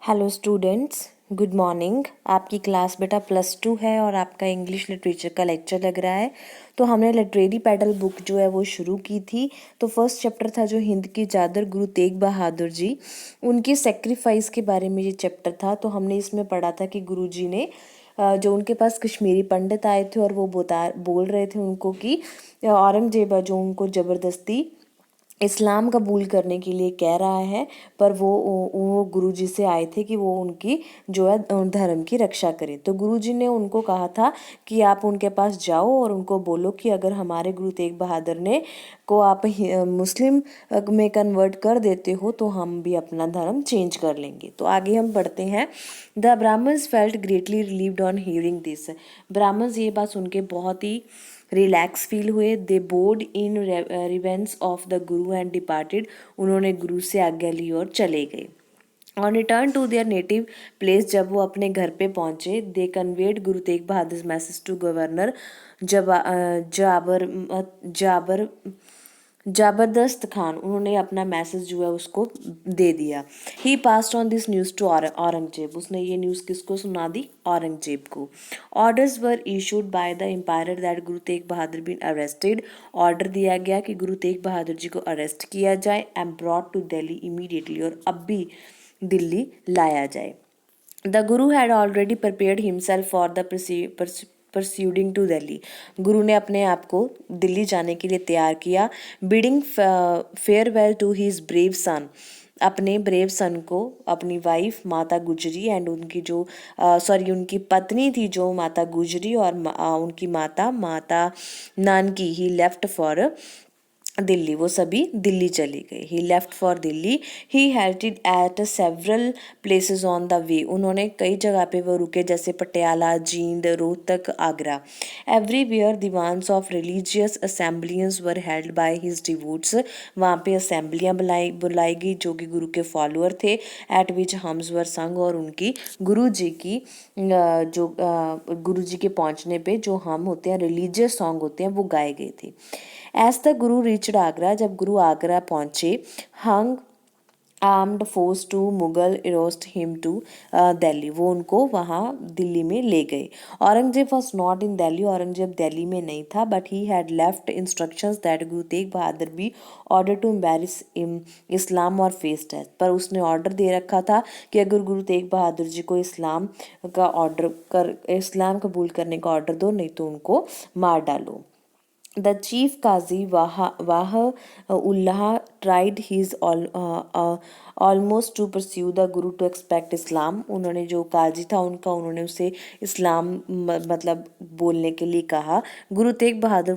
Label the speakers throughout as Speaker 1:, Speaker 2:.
Speaker 1: Hello students, good morning. आपकी class बेटा +2 है और आपका इंग्लिश लिटरेचर का लेक्चर लग रहा है। तो हमने लिटरेरी पैडल बुक जो है वो शुरू की थी। तो फर्स्ट चैप्टर था जो हिंद की चादर गुरु तेग बहादुर जी, उनकी सेक्रीफाइस के बारे में ये चैप्टर था। तो हमने इसमें पढ़ा था कि गुरु जी ने जो उनके पास कश्मीरी पंडित आए थे और वो बोल रहे थे उनको कि औरंगजेब जो उनको ज़बरदस्ती इस्लाम कबूल करने के लिए कह रहा है, पर वो गुरुजी से आए थे कि वो उनकी जो है धर्म की रक्षा करें। तो गुरुजी ने उनको कहा था कि आप उनके पास जाओ और उनको बोलो कि अगर हमारे गुरु तेग बहादुर ने को आप मुस्लिम में कन्वर्ट कर देते हो तो हम भी अपना धर्म चेंज कर लेंगे। तो आगे हम पढ़ते हैं। The Brahmins felt greatly relieved on hearing this. Brahmins ये बात सुन के बहुत ही रिलैक्स फील हुए। They bowed in reverence of the guru and departed. उन्होंने गुरु से आज्ञा ली और चले गए। On return to their native place, जब वो अपने घर पे पहुंचे, they conveyed guru Tegh Bahadur message to governor Jabar Jabar Jabardast Khan. उन्होंने अपना मैसेज जो है उसको दे दिया। He passed on this news to Aurangzeb. उसने ये न्यूज़ किसको सुना दी? औरंगजेब को। Orders were issued by the empire that Guru Tegh Bahadur been arrested. Order दिया गया कि गुरु तेग बहादुर जी को अरेस्ट किया जाए and brought to Delhi immediately, और अब भी दिल्ली लाया जाए। The Guru had already prepared himself for the proceeding to Delhi. Guru ने अपने आप को दिल्ली जाने के लिए तैयार किया। Bidding farewell to his brave son. अपने ब्रेव सन को, अपनी वाइफ माता गुजरी एंड उनकी जो उनकी पत्नी थी जो माता गुजरी, और उनकी माता Nanaki, he left for Delhi. वो सभी दिल्ली चले गए। He left for Delhi. He halted at several places on the way. उन्होंने कई जगह पे वो रुके, जैसे Patiala, Jind, Rohtak, Agra. Everywhere diwans of religious assemblies were held by his devotees. वहाँ पे असेंबलियाँ बुलाई गई जो कि गुरु के फॉलोअर थे। एट विच हम्स वर संग, और उनकी गुरु जी की गुरु जी के पहुँचने पे जो हम होते हैं, रिलीजियस सॉन्ग होते हैं, वो गाए गए थे। As the Guru reached Agra, जब गुरु आगरा पहुंचे, hung armed force to Mughal arrest him to Delhi. वो उनको वहाँ दिल्ली में ले गए। Aurangzeb was not in Delhi. Aurangzeb Delhi में नहीं था, but he had left instructions that Guru Tegh Bahadur be order to embrace Islam और फेस डेथ। पर उसने ऑर्डर दे रखा था कि अगर गुरु तेग बहादुर जी को इस्लाम कबूल करने का ऑर्डर दो, नहीं तो उनको मार डालो। The chief Qazi Ullah tried his almost to pursue the Guru to expect Islam. उन्होंने जो काजी था उन्होंने उसे इस्लाम मतलब बोलने के लिए कहा। गुरु तेग बहादुर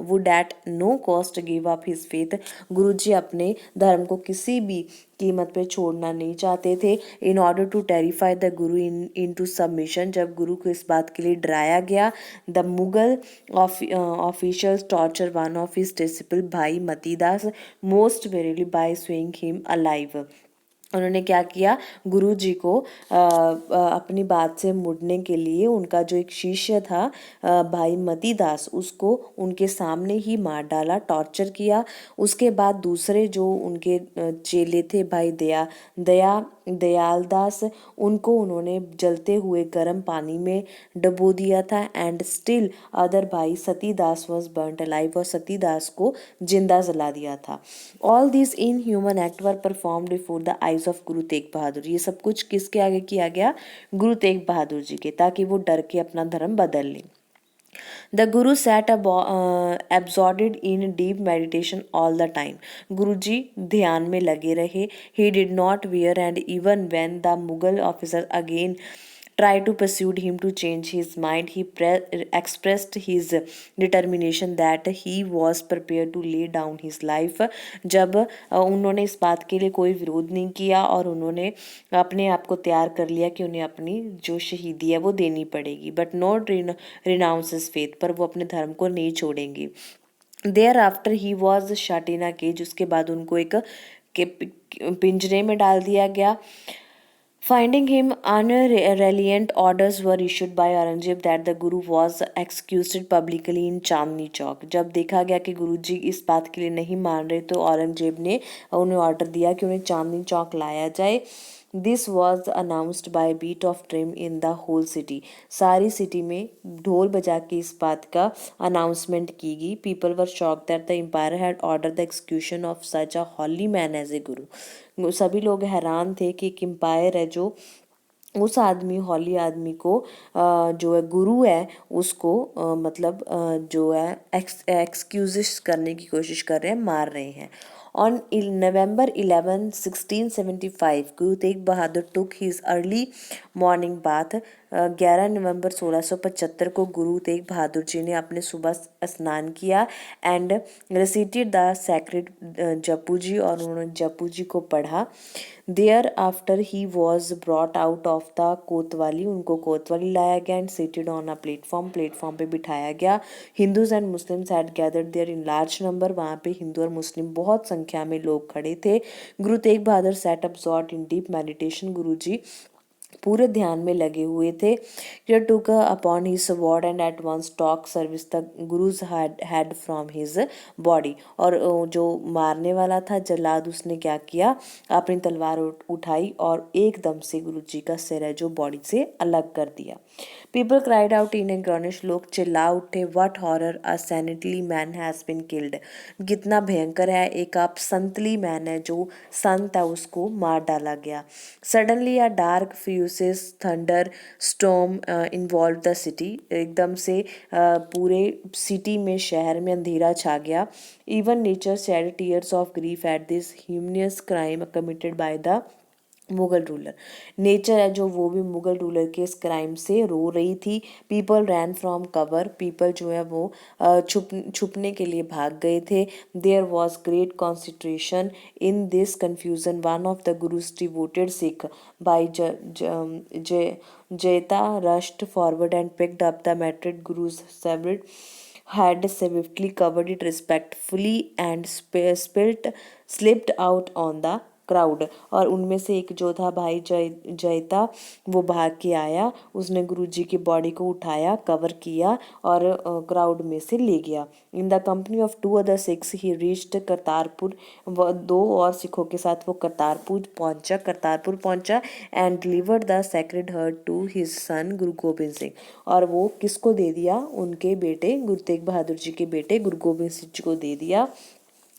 Speaker 1: would at no cost give up his faith. गुरु जी अपने धर्म को किसी भी कीमत पे छोड़ना नहीं चाहते थे। In order to terrify the guru in to submission, जब गुरु को इस बात के लिए डराया गया, the Mughal officials torture one of his disciples, भाई Matidas, most severely by swinging him alive. उन्होंने क्या किया? गुरु जी को अपनी बात से मुड़ने के लिए उनका जो एक शिष्य था भाई मतीदास, उसको उनके सामने ही मार डाला, टॉर्चर किया। उसके बाद दूसरे जो उनके चेले थे, भाई दयालदास, उनको उन्होंने जलते हुए गर्म पानी में डुबो दिया था। एंड स्टिल अदर भाई सतीदास वॉज बर्न्ट अलाइव, और सतीदास को जिंदा जला दिया था। All this in human act were perform before the eyes of Guru Tegh बहादुर। ये सब कुछ किसके आगे किया गया? गुरु तेग बहादुर जी के, ताकि वो डर के अपना धर्म बदल लें। The Guru set absorbed in deep meditation all the time. गुरु जी ध्यान में लगे रहे। He did not wear, and even when the Mughal officer again tried to persuade him to change his mind, he expressed his determination that he was prepared to lay down his life. जब उन्होंने इस बात के लिए कोई विरोध नहीं किया और उन्होंने अपने आप को तैयार कर लिया कि उन्हें अपनी जो शहीदी है वो देनी पड़ेगी, but not renounce his faith, पर वो अपने धर्म को नहीं छोड़ेंगे। Thereafter he was shut in a cage, उसके बाद उनको एक पिंजरे में डाल दिया गया। Finding him unreliant, orders were issued by Aurangzeb that the Guru was executed publicly in Chandni Chowk. जब देखा गया कि गुरुजी इस बात के लिए नहीं मान रहे तो औरंगजेब ने उन्हें ऑर्डर दिया कि उन्हें चांदनी चौक लाया जाए। This was announced by beat of drum in the whole city. सारी सिटी में ढोल बजा के इस बात का अनाउंसमेंट की गई। People were shock that the empire had order the execution of such a holy man as a guru. सभी लोग हैरान थे कि एक एम्पायर है जो उस आदमी हॉली आदमी को जो है गुरु है उसको मतलब जो है एक्सक्यूज करने की कोशिश कर रहे हैं, मार रहे हैं। On November 11, 1675, Guru Tegh Bahadur took his early morning bath। 11 नवंबर 1675 को गुरु तेग बहादुर जी ने अपने सुबह स्नान किया एंड रिसीटेड द सैक्रेड जपू जी, और उन्होंने जपू जी को पढ़ा। Thereafter he was brought out of the kotwali, उनको कोतवाली लाया गया and seated on a platform, platform पे बिठाया गया। Hindus and Muslims had gathered there in large number, वहाँ पे हिंदू और मुस्लिम बहुत संख्या में लोग खड़े थे। Guru Tegh Bahadur sat absorbed in deep meditation, Guru ji पूरे ध्यान में लगे हुए थे। He took upon his sword and at once took service the Guru's head from his body। और जो मारने वाला था जल्लाद, उसने क्या किया, अपनी तलवार उठाई और एकदम से गुरु जी का सिर है जो बॉडी से अलग कर दिया। पीपल क्राइड आउट इन एग्रोनिश, लोग चिल्ला उठे, what horror, a saintly man has been killed. कितना भयंकर है, एक आप संतली मैन है जो संत है उसको मार डाला गया। Suddenly a dark furious thunderstorm involve the city, एकदम से पूरे सिटी में शहर में अंधेरा छा गया। Even nature shed tears of grief at this heinous crime committed by the Mughal ruler. Nature है जो वो भी मुगल रूलर के इस क्राइम से रो रही थी। People ran from cover, people जो है वो छुपने के लिए भाग गए थे। There was great concentration in this confusion, one of the Guru's devoted Sikh Bhai Jaita rushed forward and picked up the matted Guru's sabre, had swiftly covered it respectfully and slipped out on the crowd. और उनमें से एक जो था भाई जयता, वो भाग के आया, उसने गुरुजी की बॉडी को उठाया, कवर किया और क्राउड में से ले गया। In the company of 2 other Sikhs he reached Kartarpur, वो 2 और सिखों के साथ वो करतारपुर पहुंचा and delivered the sacred heart to his son guru Gobind Singh. और वो किसको दे दिया, उनके बेटे गुरु तेग बहादुर जी के बेटे गुरु गोबिंद सिंह जी को दे दिया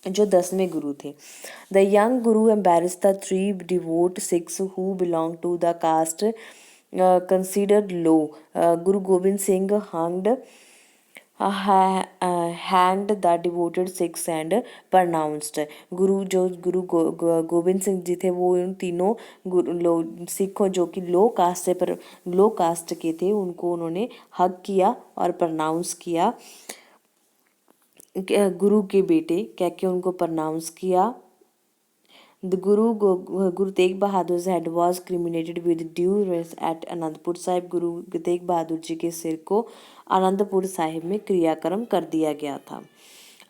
Speaker 1: जो 10वें गुरु थे। The young Guru embraced the 3 devout Sikhs who belong to the caste considered low. Guru Gobind Singh hanged the devoted Sikhs and pronounced। गुरु गोबिंद सिंह जी थे वो उन तीनों सिखों जो कि लो कास्ट के थे उनको उन्होंने हक किया और प्रनाउंस किया, गुरु के बेटे कह के उनको प्रनाउंस किया। The Guru Tegh Bahadur's head was cremated with due respect at Anandpur Sahib। गुरु तेग बहादुर जी के सिर को आनंदपुर साहिब में क्रियाक्रम कर दिया गया था।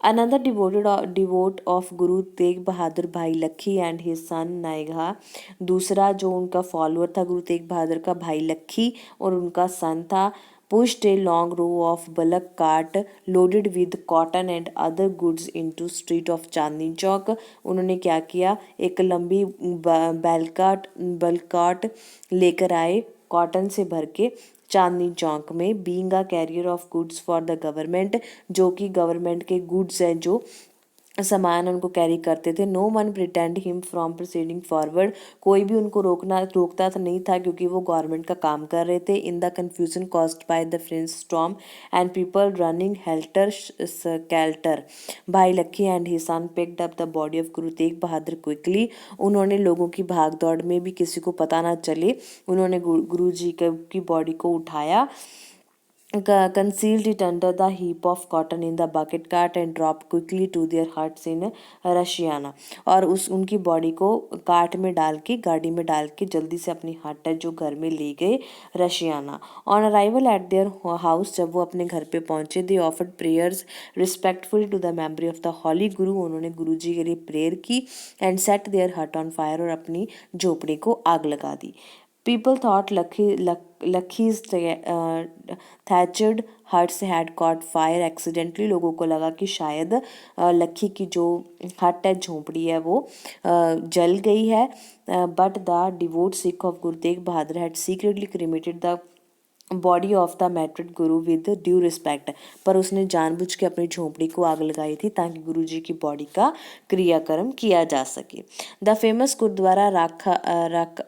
Speaker 1: Another devote of Guru Tegh Bahadur भाई लखी एंड his son नाइगा, दूसरा जो उनका फॉलोअर था गुरु तेग बहादुर का भाई लखी और उनका सन था, pushed a long row of bullock cart loaded with cotton and other goods into street of Chandni Chowk. उन्होंने क्या किया, एक लंबी बल्काट लेकर आए कॉटन से भर के चांदनी चौक में। Being a carrier of goods for the government, जो कि गवर्नमेंट के गुड्स हैं जो सामान उनको कैरी करते थे। No one pretend him from proceeding forward, कोई भी उनको रोकता था नहीं था क्योंकि वो गवर्नमेंट का काम कर रहे थे। In the confusion caused by the French storm and people running helter skelter, Bhai Lakhi and he son picked up the body of Guru Tegh Bahadur quickly. उन्होंने लोगों की भाग दौड़ में भी किसी को पता ना चले, उन्होंने गुरु जी की बॉडी को उठाया, concealed it under the heap of cotton in the bucket cart and dropped quickly to their huts in रशियाना। और उनकी बॉडी को कार्ट में डाल के गाड़ी में डाल के जल्दी से अपनी हट जो घर में ले गए Raisina. On arrival at their house, जब वो अपने घर पे पहुंचे, they offered prayers respectfully to the memory of the holy Guru, उन्होंने गुरु जी के लिए प्रेयर की and set their hut on fire, और अपनी झोपड़ी को आग लगा दी। People thought Lucky's thatched huts had caught fire accidentally. लोगों को लगा कि शायद लक्की की जो हट है, झोंपड़ी है, वो जल गई है. But the devout Sikh of Guru Tegh Bahadur had secretly cremated the body of the martyred Guru with due respect. पर उसने जानबूझ के अपनी झोंपड़ी को आग लगाई थी ताकि गुरु जी की बॉडी का क्रियाक्रम किया जा सके. The famous gurdwara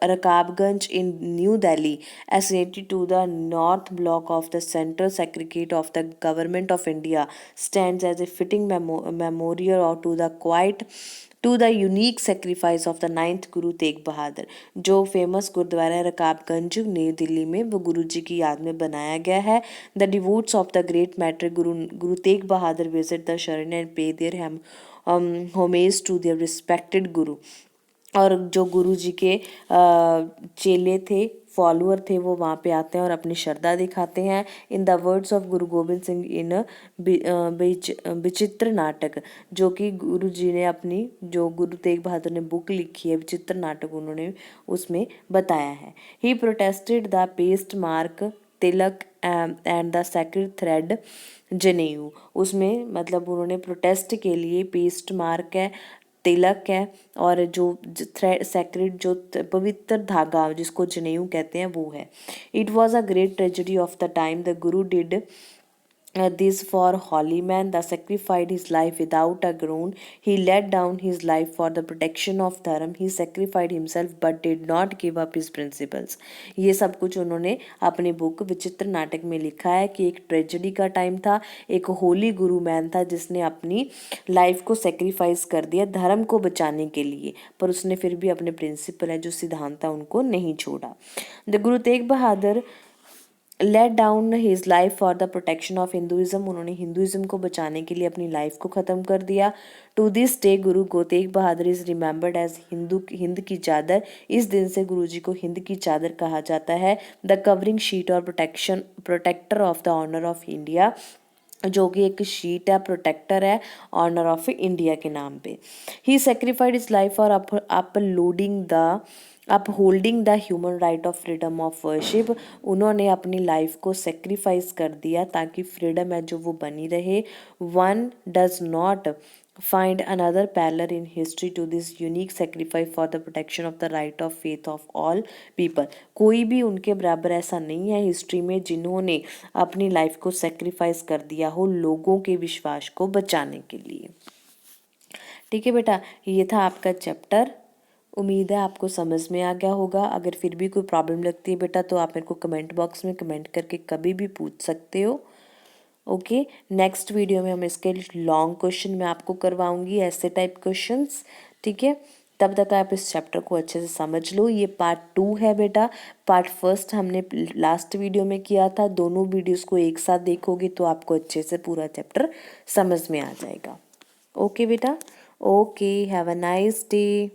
Speaker 1: Rakabganj in New Delhi associated to the North Block of the central secretariat of the government of India stands as a fitting memorial और to the quite to the unique sacrifice of the 9th Guru Tegh बहादुर. जो famous gurdwara Rakabganj नई दिल्ली में वो गुरु जी की याद में बनाया गया है. The devotees of the great martyr guru Tegh Bahadur visit the shrine and pay their homage to their respected guru. और जो गुरु जी के चेले थे, फॉलोअर थे, वो वहाँ पे आते हैं और अपनी श्रद्धा दिखाते हैं. इन द वर्ड्स ऑफ गुरु गोबिंद सिंह इन विचित्र नाटक, जो कि गुरु जी ने अपनी, जो गुरु तेग बहादुर ने बुक लिखी है विचित्र नाटक, उन्होंने उसमें बताया है. He protested the paste mark tilak and the sacred thread janeu. उसमें मतलब उन्होंने प्रोटेस्ट के लिए पेस्ट मार्क है, तिलक है, और जो थ्रेड सेक्रेड जो पवित्र धागा जिसको जनेऊ कहते हैं वो है. It was a great tragedy of the time the Guru did this for holy man the sacrificed his life without a groan. He laid down his life for the protection of dharma. He sacrificed himself but did not give up his principles. ये सब कुछ उन्होंने अपनी book विचित्र नाटक में लिखा है कि एक ट्रेजेडी का टाइम था, एक होली गुरु मैन था जिसने अपनी लाइफ को सेक्रीफाइस कर दिया धर्म को बचाने के लिए, पर उसने फिर भी अपने प्रिंसिपल है, जो सिद्धांत था, उनको नहीं छोड़ा. The Guru Tegh Bahadur laid down his life for the protection of Hinduism. उन्होंने हिंदुइज्म को बचाने के लिए अपनी लाइफ को ख़त्म कर दिया. To this day Guru Tegh Bahadur is remembered as Hind की चादर. इस दिन से गुरु जी को हिंद की चादर कहा जाता है. द कवरिंग शीट और protector of the honour of India, जो कि एक शीट है, प्रोटेक्टर है ऑनर ऑफ इंडिया के नाम पे. He sacrificed his life for upholding the human right of freedom of worship. उन्होंने अपनी लाइफ को सेक्रीफाइस कर दिया ताकि फ्रीडम है जो वो बनी रहे. One does not find another parallel in history to this unique sacrifice for the protection of the right of faith of all people. कोई भी उनके बराबर ऐसा नहीं है हिस्ट्री में जिन्होंने अपनी लाइफ को सेक्रीफाइस कर दिया हो लोगों के विश्वास को बचाने के लिए. ठीक है बेटा, ये था आपका चैप्टर. उम्मीद है आपको समझ में आ गया होगा. अगर फिर भी कोई प्रॉब्लम लगती है बेटा तो आप मेरे को कमेंट बॉक्स में कमेंट करके कभी भी पूछ सकते हो. ओके, नेक्स्ट वीडियो में हम इसके लॉन्ग क्वेश्चन मैं आपको करवाऊंगी, ऐसे टाइप क्वेश्चंस. ठीक है, तब तक आप इस चैप्टर को अच्छे से समझ लो. ये पार्ट 2 है बेटा. पार्ट 1 हमने लास्ट वीडियो में किया था. दोनों वीडियोस को एक साथ देखोगे तो आपको अच्छे से पूरा चैप्टर समझ में आ जाएगा. ओके बेटा, okay, have a nice day.